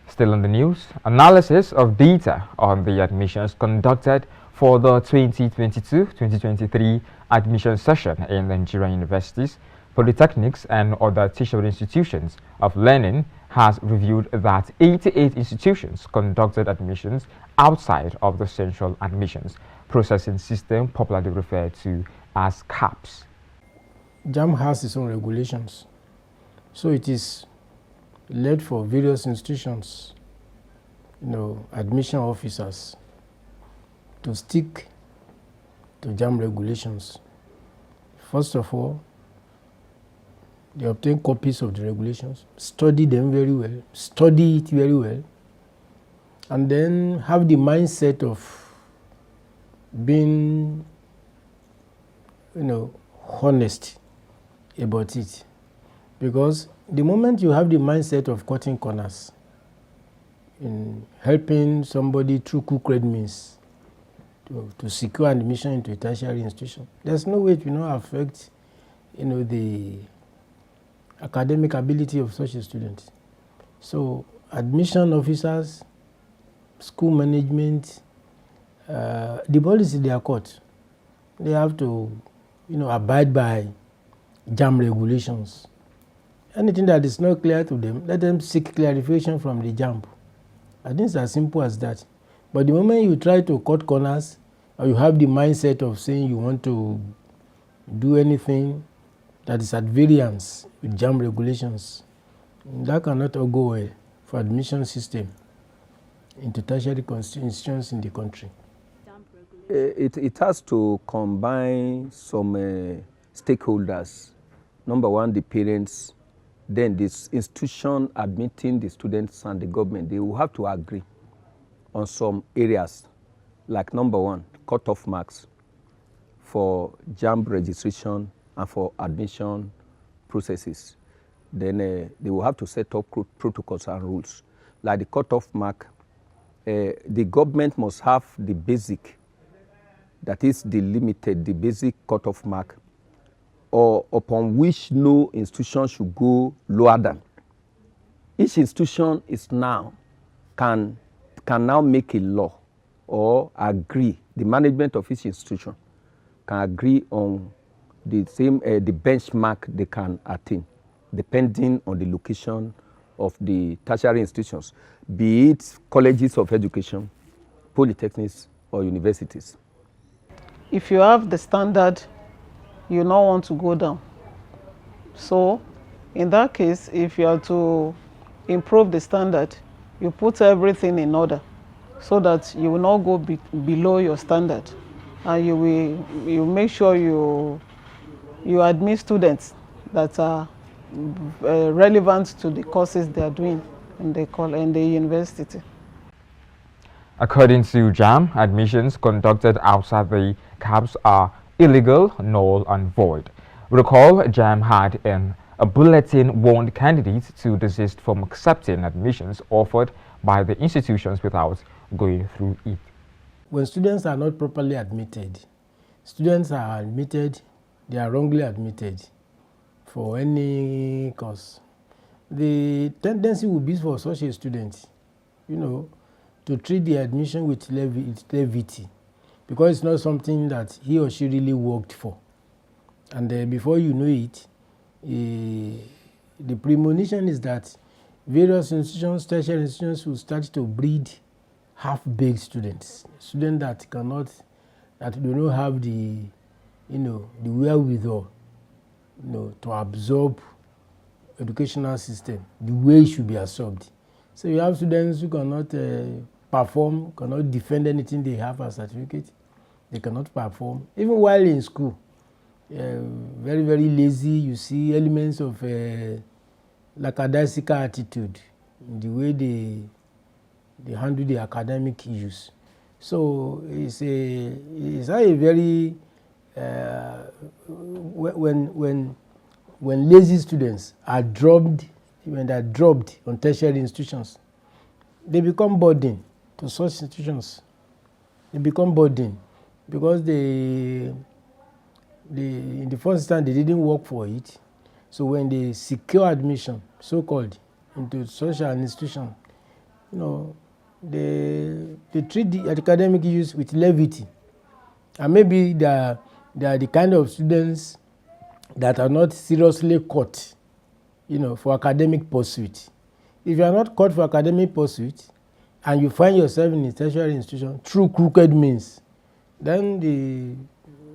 Still in the news, analysis of data on the admissions conducted for the 2022-2023 admission session in Nigerian universities, polytechnics and other tertiary institutions of learning has revealed that 88 institutions conducted admissions outside of the central admissions processing system, popularly referred to as CAPS. Jamb has its own regulations, so it is led for various institutions, admission officers to stick to Jamb regulations. First of all, they obtain copies of the regulations, study them very well, study it very well, and then have the mindset of being, honest about it. Because the moment you have the mindset of cutting corners in helping somebody through crooked means to secure admission into a tertiary institution, there's no way to not affect the academic ability of such a student. So admission officers, school management, the policy they are caught, they have to abide by Jamb regulations. Anything that is not clear to them, let them seek clarification from the Jamb. I think it's as simple as that. But the moment you try to cut corners, or you have the mindset of saying you want to do anything that is at variance with Jamb regulations, that cannot all go well for admission system into tertiary institutions in the country. It has to combine some stakeholders. Number one, the parents, then this institution admitting the students and the government. They will have to agree on some areas, like number one, cutoff marks for Jamb registration and for admission processes. Then they will have to set up protocols and rules. Like the cutoff mark, the government must have the basic, that is the limited, the basic cutoff mark, or upon which no institution should go lower than. Each institution can now make a law or agree. The management of each institution can agree on the benchmark they can attain, depending on the location of the tertiary institutions, be it colleges of education, polytechnics, or universities. If you have the standard, you don't want to go down. So in that case, if you are to improve the standard, you put everything in order so that you will not go below your standard, and you make sure you admit students that are relevant to the courses they are doing in the university. According to Jamb, admissions conducted outside the CAPS are illegal, null and void. Recall, Jamb had a bulletin warned candidates to desist from accepting admissions offered by the institutions without going through it. When students are not properly admitted, students are admitted, they are wrongly admitted for any cause. The tendency would be for such a student, to treat the admission with levity, because it's not something that he or she really worked for. And before you know it, the premonition is that various institutions, tertiary institutions, will start to breed half-baked students that do not have the wherewithal, to absorb educational system the way it should be absorbed. So you have students who cannot perform, cannot defend anything they have as certificate. They cannot perform, even while in school. Very, very lazy. You see elements of lackadaisical attitude in the way they handle the academic issues. So it's a very when lazy students are dropped, when they are dropped on tertiary institutions, they become burden to such institutions. They become burden because in the first instance they didn't work for it. So when they secure admission, so-called, into such an institution, you know, they treat the academic issues with levity. And maybe they are the kind of students that are not seriously caught, you know, for academic pursuit. If you are not caught for academic pursuit and you find yourself in a tertiary institution through crooked means, then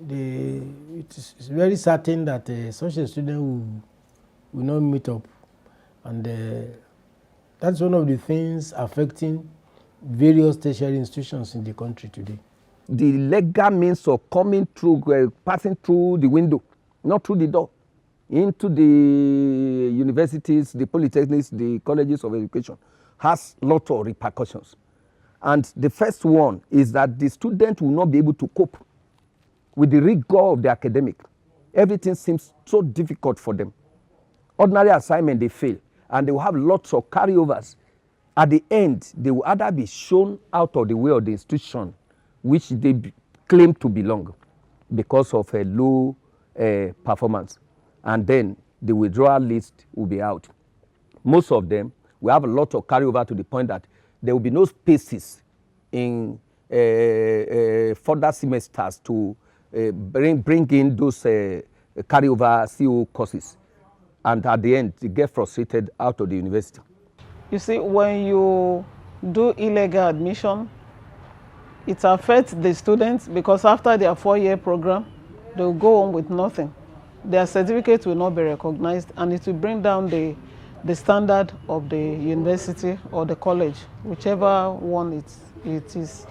it's very certain that such a student will not meet up. And that's one of the things affecting various tertiary institutions in the country today. The legal means of coming through, passing through the window, not through the door, into the universities, the polytechnics, the colleges of education, has lots of repercussions. And the first one is that the student will not be able to cope with the rigor of the academic. Everything seems so difficult for them. Ordinary assignment, they fail, and they will have lots of carryovers. At the end, they will either be shown out of the way of the institution which they claim to belong because of a low performance, and then the withdrawal list will be out. Most of them will have a lot of carryover to the point that there will be no spaces in further semesters to bring in those carryover CO courses, and at the end they get frustrated out of the university. You see, when you do illegal admission, it affects the students because after their 4-year program, they will go on with nothing. Their certificate will not be recognized, and it will bring down the standard of the university or the college, whichever one it is.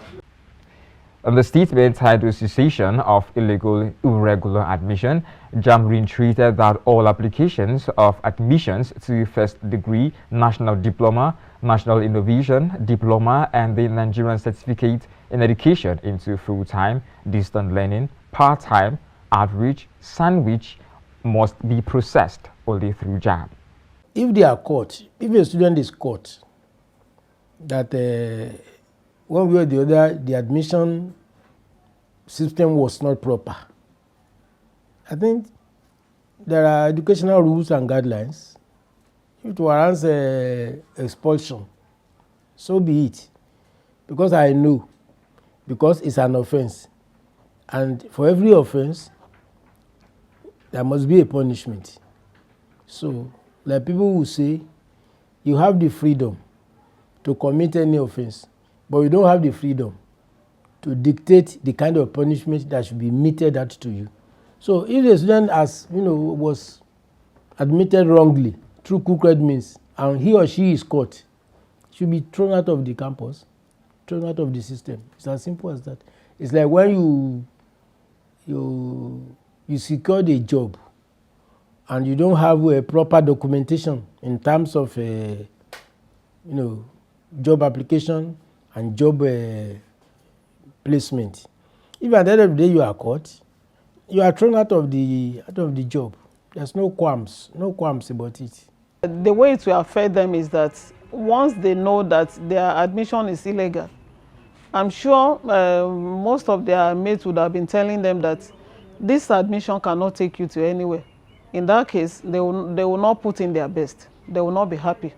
On the statement titled Cessation of Illegal Irregular Admission, Jamb reiterated that all applications of admissions to first degree, national diploma, national innovation diploma, and the Nigerian certificate in education into full-time, distant learning, part-time, outreach, sandwich must be processed only through Jamb. If they are caught, if a student is caught that one way or the other the admission system was not proper, I think there are educational rules and guidelines. If it warrants expulsion, so be it. Because I know, because it's an offense, and for every offense there must be a punishment. So, like people will say, you have the freedom to commit any offense, but you don't have the freedom to dictate the kind of punishment that should be meted out to you. So if the student was admitted wrongly through crooked means, and he or she is caught, should be thrown out of the campus, thrown out of the system. It's as simple as that. It's like when you secured a job and you don't have a proper documentation in terms of job application and job placement. If at the end of the day you are caught, you are thrown out of the job. There's no qualms about it. The way it will affect them is that once they know that their admission is illegal, I'm sure most of their mates would have been telling them that this admission cannot take you to anywhere. In that case, they will not put in their best. They will not be happy.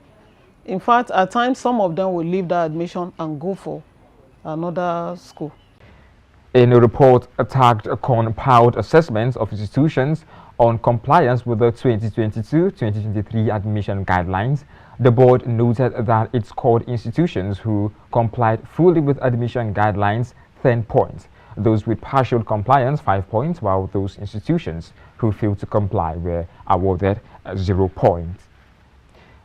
In fact, at times, some of them will leave that admission and go for another school. In a report tagged compiled assessments of institutions on compliance with the 2022-2023 admission guidelines, the board noted that it scored institutions who complied fully with admission guidelines 10 points, those with partial compliance 5 points, while those institutions who failed to comply were awarded 0 points.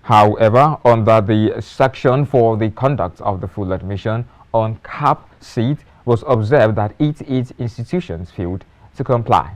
However, under the section for the conduct of the full admission on CAP seat, was observed that 88 institutions failed to comply.